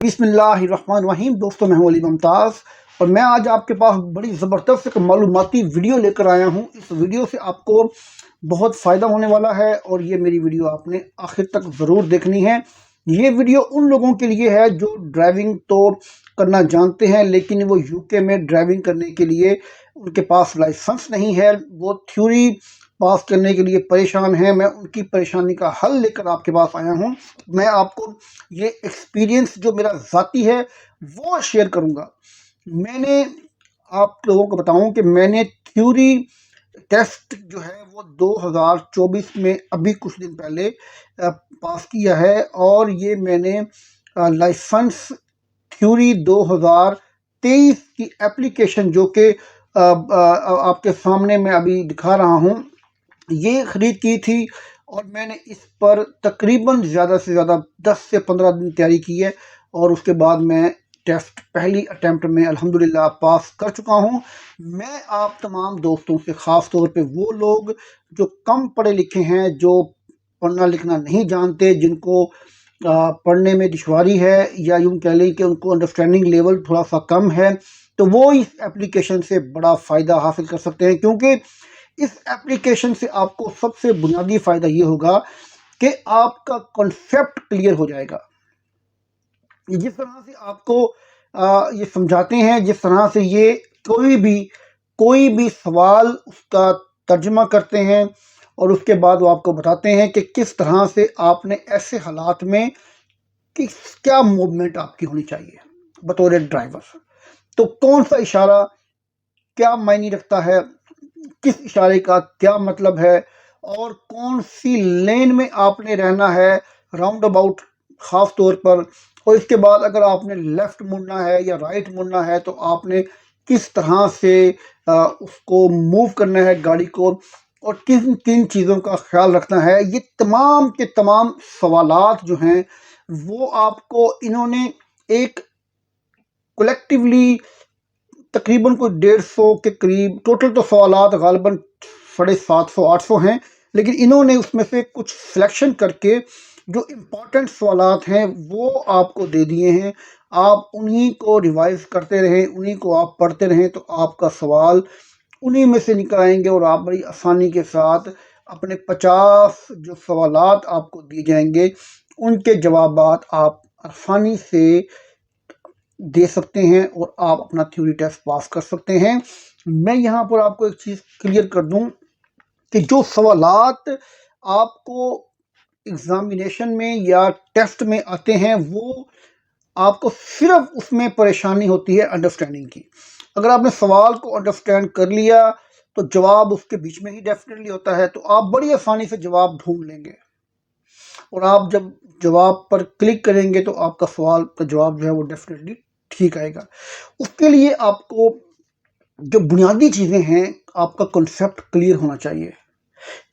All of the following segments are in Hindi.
बिस्मिल्लाहिर्रहमानिर्रहीम। दोस्तों, मैं हूं अली मुमताज़ और मैं आज आपके पास बड़ी ज़बरदस्त एक मालूमाती वीडियो लेकर आया हूं। इस वीडियो से आपको बहुत फ़ायदा होने वाला है और ये मेरी वीडियो आपने आखिर तक ज़रूर देखनी है। ये वीडियो उन लोगों के लिए है जो ड्राइविंग तो करना जानते हैं, लेकिन वो यूके में ड्राइविंग करने के लिए उनके पास लाइसेंस नहीं है, वो थ्योरी पास करने के लिए परेशान हैं। मैं उनकी परेशानी का हल लेकर आपके पास आया हूं। मैं आपको ये एक्सपीरियंस जो मेरा ज़ाती है वो शेयर करूंगा। मैंने आप लोगों को बताऊं कि मैंने थ्योरी टेस्ट जो है वो 2024 में अभी कुछ दिन पहले पास किया है और ये मैंने लाइसेंस थ्योरी 2023 की एप्लीकेशन जो कि आपके सामने मैं अभी दिखा रहा हूँ, ये ख़रीद की थी और मैंने इस पर तकरीबन ज़्यादा से ज़्यादा 10 से 15 दिन तैयारी की है और उसके बाद मैं टेस्ट पहली अटैम्प्ट में अल्हम्दुलिल्लाह पास कर चुका हूं। मैं आप तमाम दोस्तों से ख़ास तौर पे वो लोग जो कम पढ़े लिखे हैं, जो पढ़ना लिखना नहीं जानते, जिनको पढ़ने में दुश्वारी है या यूँ कह लें कि उनको अंडरस्टैंडिंग लेवल थोड़ा सा कम है, तो वो इस एप्लीकेशन से बड़ा फ़ायदा हासिल कर सकते हैं। क्योंकि इस एप्लीकेशन से आपको सबसे बुनियादी फ़ायदा ये होगा कि आपका कॉन्सेप्ट क्लियर हो जाएगा। जिस तरह से आपको ये समझाते हैं, जिस तरह से ये कोई भी सवाल उसका तर्जुमा करते हैं और उसके बाद वो आपको बताते हैं कि किस तरह से आपने ऐसे हालात में कि क्या मूवमेंट आपकी होनी चाहिए बतौर ड्राइवर। तो कौन सा इशारा क्या मायने रखता है, किस इशारे का क्या मतलब है और कौन सी लेन में आपने रहना है राउंड अबाउट ख़ास तौर पर। और इसके बाद अगर आपने लेफ़्ट मुड़ना है या राइट मुड़ना है तो आपने किस तरह से उसको मूव करना है गाड़ी को और किन किन चीज़ों का ख्याल रखना है। ये तमाम के तमाम सवालात जो हैं वो आपको इन्होंने एक कलेक्टिवली तकरीबन कोई 150 के करीब टोटल तो सवालात गालिबन 750-800 हैं, लेकिन इन्होंने उसमें से कुछ सिलेक्शन करके जो इम्पोर्टेंट सवालात हैं वो आपको दे दिए हैं। आप उन्हीं को रिवाइज करते रहें, उन्हीं को आप पढ़ते रहें तो आपका सवाल उन्हीं में से निकल आएंगे और आप बड़ी आसानी के साथ अपने 50 जो सवालात आपको दिए जाएंगे उनके जवाबात आप आसानी से दे सकते हैं और आप अपना थ्योरी टेस्ट पास कर सकते हैं। मैं यहाँ पर आपको एक चीज़ क्लियर कर दूं कि जो सवालात आपको एग्ज़ामिनेशन में या टेस्ट में आते हैं वो आपको सिर्फ उसमें परेशानी होती है अंडरस्टैंडिंग की। अगर आपने सवाल को अंडरस्टैंड कर लिया तो जवाब उसके बीच में ही डेफिनेटली होता है, तो आप बड़ी आसानी से जवाब ढूंढ लेंगे और आप जब जवाब पर क्लिक करेंगे तो आपका सवाल का जवाब जो है वो डेफिनेटली ठीक आएगा। उसके लिए आपको जो बुनियादी चीज़ें हैं, आपका कॉन्सेप्ट क्लियर होना चाहिए।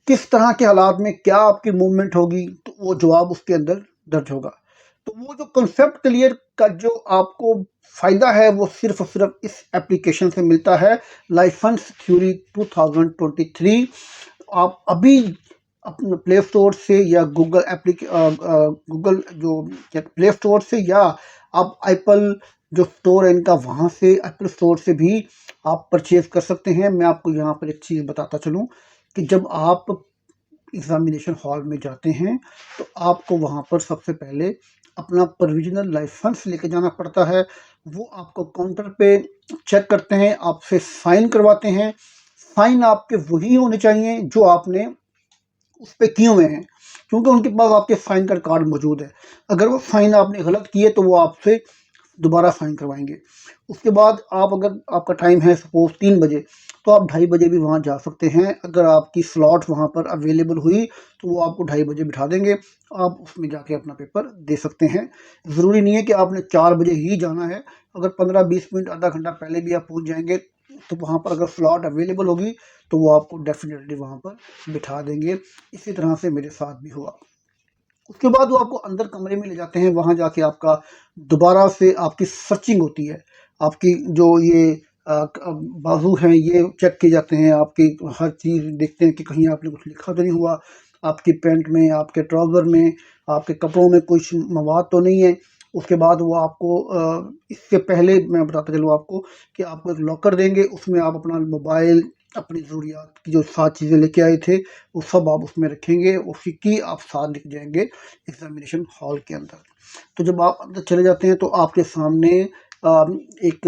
किस तरह के हालात में क्या आपकी मूवमेंट होगी तो वो जवाब उसके अंदर दर्ज होगा। तो वो जो कॉन्सेप्ट क्लियर का जो आपको फ़ायदा है वो सिर्फ और सिर्फ इस एप्लीकेशन से मिलता है, लाइसेंस थ्योरी 2023। आप अभी अपने प्ले स्टोर से या गूगल जो प्ले स्टोर से या आप एप्पल जो स्टोर है इनका वहाँ से एप्पल स्टोर से भी आप परचेज कर सकते हैं। मैं आपको यहाँ पर एक चीज़ बताता चलूँ कि जब आप एग्ज़ामिनेशन हॉल में जाते हैं तो आपको वहाँ पर सबसे पहले अपना प्रोविजनल लाइसेंस लेके जाना पड़ता है। वो आपको काउंटर पे चेक करते हैं, आपसे साइन करवाते हैं। साइन आपके वही होने चाहिए जो आपने उस पे किए हुए हैं, क्योंकि उनके पास आपके साइन का कार्ड मौजूद है। अगर वो साइन आपने गलत किए तो वो आपसे दोबारा साइन करवाएंगे। उसके बाद आप अगर आपका टाइम है सपोज 3 बजे तो आप 2:30 बजे भी वहाँ जा सकते हैं। अगर आपकी स्लॉट वहाँ पर अवेलेबल हुई तो वो आपको 2:30 बजे बिठा देंगे, आप उसमें जाके अपना पेपर दे सकते हैं। ज़रूरी नहीं है कि आपने 4 बजे ही जाना है। अगर 15-20 मिनट आधा घंटा पहले भी आप पहुँच जाएंगे तो वहाँ पर अगर स्लॉट अवेलेबल होगी तो वो आपको डेफिनेटली वहाँ पर बिठा देंगे। इसी तरह से मेरे साथ भी हुआ। उसके बाद वो आपको अंदर कमरे में ले जाते हैं, वहाँ जाके आपका दोबारा से आपकी सर्चिंग होती है। आपकी जो ये बाजू हैं ये चेक किए जाते हैं, आपकी हर चीज़ देखते हैं कि कहीं आपने कुछ लिखा तो नहीं हुआ, आपकी पैंट में, आपके ट्राउज़र में, आपके कपड़ों में कुछ मवाद तो नहीं है। उसके बाद वो आपको इससे पहले मैं बताता चलूँ आपको कि आपको एक लॉकर देंगे, उसमें आप अपना मोबाइल, अपनी ज़रूरियात की जो 7 चीज़ें लेके आए थे, वो सब आप उसमें रखेंगे, उसकी की आप साथ लेके जाएँगे एग्ज़ामिनेशन हॉल के अंदर। तो जब आप अंदर चले जाते हैं तो आपके सामने एक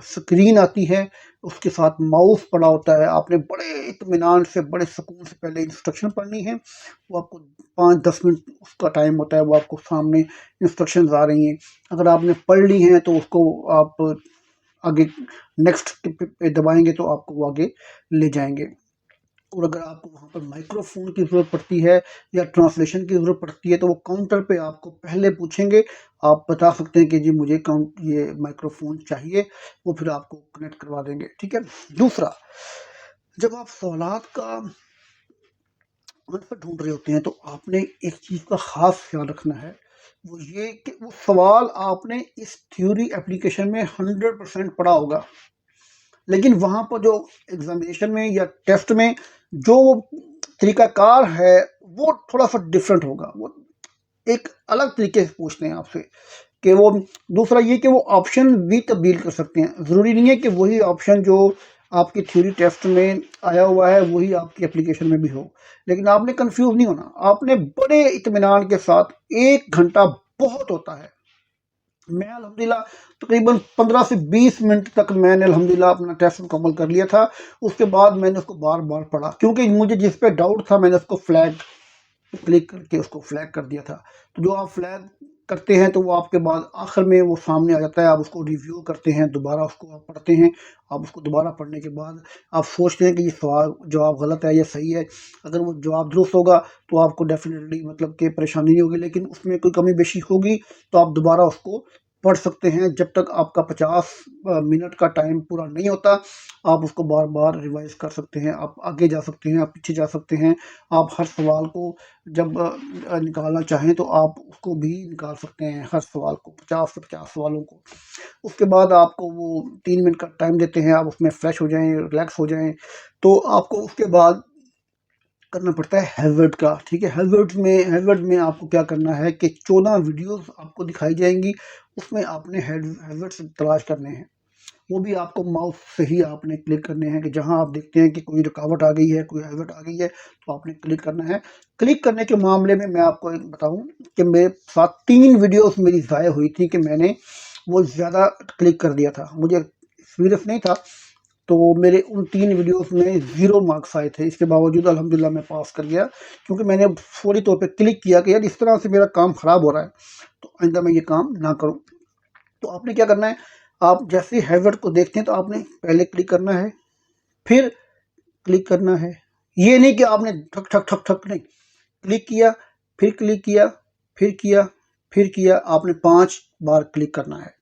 स्क्रीन आती है, उसके साथ माउस पड़ा होता है। आपने बड़े इत्मीनान से, बड़े सुकून से पहले इंस्ट्रक्शन पढ़नी है। वो आपको 5-10 मिनट उसका टाइम होता है, वो आपको सामने इंस्ट्रक्शंस आ रही हैं। अगर आपने पढ़ ली हैं तो उसको आप आगे नेक्स्ट पे दबाएँगे तो आपको वो आगे ले जाएँगे। और अगर आपको वहाँ पर माइक्रोफ़ोन की ज़रूरत पड़ती है या ट्रांसलेशन की ज़रूरत पड़ती है तो वो काउंटर पे आपको पहले पूछेंगे। आप बता सकते हैं कि जी मुझे ये माइक्रोफ़ोन चाहिए, वो फिर आपको कनेक्ट करवा देंगे, ठीक है? दूसरा, जब आप सवालात का आंसर ढूँढ रहे होते हैं तो आपने एक चीज़ का ख़ास ख़्याल रखना है, वो ये कि वो सवाल आपने इस थ्योरी एप्लीकेशन में 100% पढ़ा होगा। लेकिन वहाँ पर जो एग्ज़ामिनेशन में या टेस्ट में जो तरीक़ाकार है, वो थोड़ा-सा डिफ़रेंट होगा। वो एक अलग तरीके से पूछते हैं आपसे कि वो दूसरा ये कि वो ऑप्शन भी तब्दील कर सकते हैं। ज़रूरी नहीं है कि वही ऑप्शन जो आपकी थ्योरी टेस्ट में आया हुआ है, वही आपकी एप्लीकेशन में भी हो। लेकिन आपने कन्फ्यूज़ नहीं होना। आपने बड़े इत्मीनान के साथ 1 घंटा बहुत होता है। मैं अल्हम्दुलिल्लाह तकरीबन 15 से 20 मिनट तक मैंने अल्हम्दुलिल्लाह अपना टेस्ट मुकम्मल कर लिया था। उसके बाद मैंने उसको बार-बार पढ़ा क्योंकि मुझे जिस पे डाउट था मैंने उसको फ्लैग क्लिक करके उसको फ्लैग कर दिया था। तो जो आप फ्लैग करते हैं तो वो आपके बाद आखिर में वो सामने आ जाता है, आप उसको रिव्यू करते हैं, दोबारा उसको आप पढ़ते हैं। आप उसको दोबारा पढ़ने के बाद आप सोचते हैं कि ये सवाल जवाब गलत है या सही है। अगर वो जवाब दुरुस्त होगा तो आपको डेफ़िनेटली मतलब कि परेशानी नहीं होगी, लेकिन उसमें कोई कमी-बेशी होगी तो आप दोबारा उसको पढ़ सकते हैं। जब तक आपका 50 मिनट का टाइम पूरा नहीं होता, आप उसको बार-बार रिवाइज़ कर सकते हैं। आप आगे जा सकते हैं, आप पीछे जा सकते हैं। आप हर सवाल को जब निकालना चाहें तो आप उसको भी निकाल सकते हैं, हर सवाल को, 50 से 50 सवालों को। उसके बाद आपको वो 3 मिनट का टाइम देते हैं, आप उसमें फ्रेश हो जाएँ, रिलैक्स हो जाएँ। तो आपको उसके बाद करना पड़ता है हैज़र्ड का, ठीक है? हैज़र्ड में आपको क्या करना है कि 14 वीडियोज़ आपको दिखाई जाएँगी, उसमें आपने हैज़र्ड्स तलाश करने हैं। वो भी आपको माउस से ही आपने क्लिक करने हैं कि जहाँ आप देखते हैं कि कोई रुकावट आ गई है, कोई हैज़र्ड आ गई है, तो आपने क्लिक करना है। क्लिक करने के मामले में मैं आपको एक बताऊँ कि मेरे साथ 3 वीडियोज़ मेरी ज़ाया हुई थी कि मैंने वो ज़्यादा क्लिक कर दिया था। मुझे सीरियस नहीं था, तो मेरे उन 3 वीडियोज़ में 0 मार्क्स आए थे। इसके बावजूद अल्हम्दुलिल्लाह मैं पास कर गया क्योंकि मैंने फौरी तौर पे क्लिक किया कि यार इस तरह से मेरा काम ख़राब हो रहा है, तो आइंदा मैं ये काम ना करूँ। तो आपने क्या करना है, आप जैसे ही हैज़र्ड को देखते हैं तो आपने पहले क्लिक करना है, फिर क्लिक करना है। ये नहीं कि आपने ठक, ठक, ठक, ठक नहीं, क्लिक किया, फिर क्लिक किया, फिर किया, फिर किया, आपने 5 बार क्लिक करना है।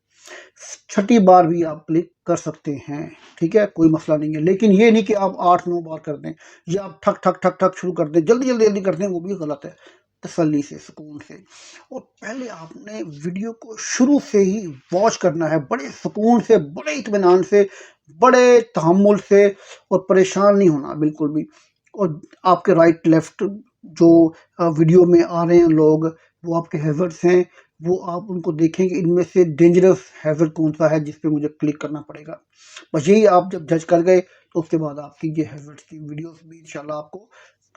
छठी बार भी आप क्लिक कर सकते हैं, ठीक है? कोई मसला नहीं है। लेकिन ये नहीं कि आप 8-9 बार कर दें या आप ठक, ठक, ठक, ठक शुरू कर दें, जल्दी कर दें, वो भी गलत है। तसल्ली से, सुकून से और पहले आपने वीडियो को शुरू से ही वॉच करना है, बड़े सुकून से, बड़े इत्मीनान से, बड़े तहम्मुल से और परेशान नहीं होना बिल्कुल भी। और आपके राइट लेफ्ट जो वीडियो में आ रहे हैं लोग, वो आपके हैज़र्ड्स हैं, वो आप उनको देखें कि इनमें से डेंजरस हैज़र्ड कौन-सा है जिस पे मुझे क्लिक करना पड़ेगा। बस यही आप जब जज कर गए तो उसके बाद आपकी ये हैज़र्ड्स की वीडियोज़ भी इंशाल्लाह आपको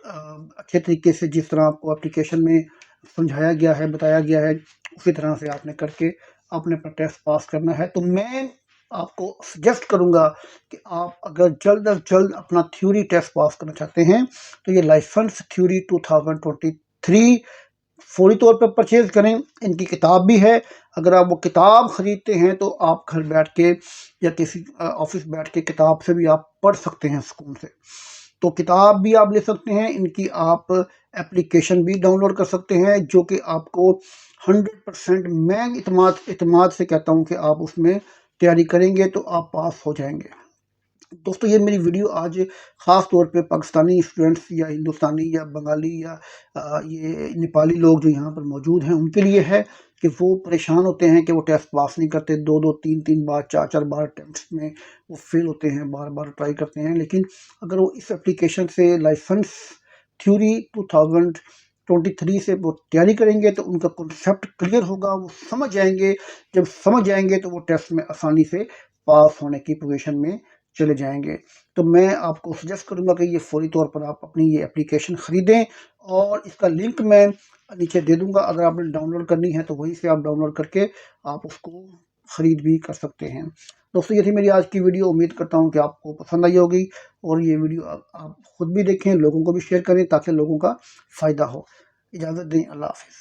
अच्छे तरीके से जिस तरह आपको एप्लीकेशन में समझाया गया है, बताया गया है, उसी तरह से आपने करके आपने अपना टेस्ट पास करना है। तो मैं आपको सजेस्ट करूँगा कि आप अगर जल्द अज़ जल्द अपना थ्योरी टेस्ट पास करना चाहते हैं, तो ये लाइसेंस थ्योरी 2023 फौरी तौर पे परचेज़ करें। इनकी किताब भी है, अगर आप वो किताब खरीदते हैं तो आप घर बैठ के या किसी ऑफ़िस बैठ के किताब से भी आप पढ़ सकते हैं सुकून से। तो किताब भी आप ले सकते हैं, इनकी आप एप्लीकेशन भी डाउनलोड कर सकते हैं जो कि आपको 100% मैं इत्माद से कहता हूँ कि आप उसमें तैयारी करेंगे तो आप पास हो जाएँगे। दोस्तों ये मेरी वीडियो आज ख़ास तौर पे पाकिस्तानी स्टूडेंट्स या हिंदुस्तानी या बंगाली या ये नेपाली लोग जो यहाँ पर मौजूद हैं उनके लिए है कि वो परेशान होते हैं कि वो टेस्ट पास नहीं करते, 2-2 3-3 बार 4-4 बार अटेम्प्ट्स में वो फेल होते हैं, बार-बार ट्राई करते हैं। लेकिन अगर वो इस एप्लीकेशन से लाइसेंस थ्योरी 23 से वो तैयारी करेंगे तो उनका कॉन्सेप्ट क्लियर होगा, वो समझ जाएंगे। जब समझ जाएंगे तो वो टेस्ट में आसानी से पास होने की पोजीशन में चले जाएंगे। तो मैं आपको सजेस्ट करूंगा कि ये फौरी तौर पर आप अपनी ये एप्लीकेशन ख़रीदें, और इसका लिंक मैं नीचे दे दूंगा। अगर आपने डाउनलोड करनी है तो वहीं से आप डाउनलोड करके आप उसको ख़रीद भी कर सकते हैं। दोस्तों, ये थी मेरी आज की वीडियो। उम्मीद करता हूँ कि आपको पसंद आई होगी, और ये वीडियो आप खुद भी देखें, लोगों को भी शेयर करें ताकि लोगों का फ़ायदा हो। इजाज़त दें, अल्लाह हाफ़िज़।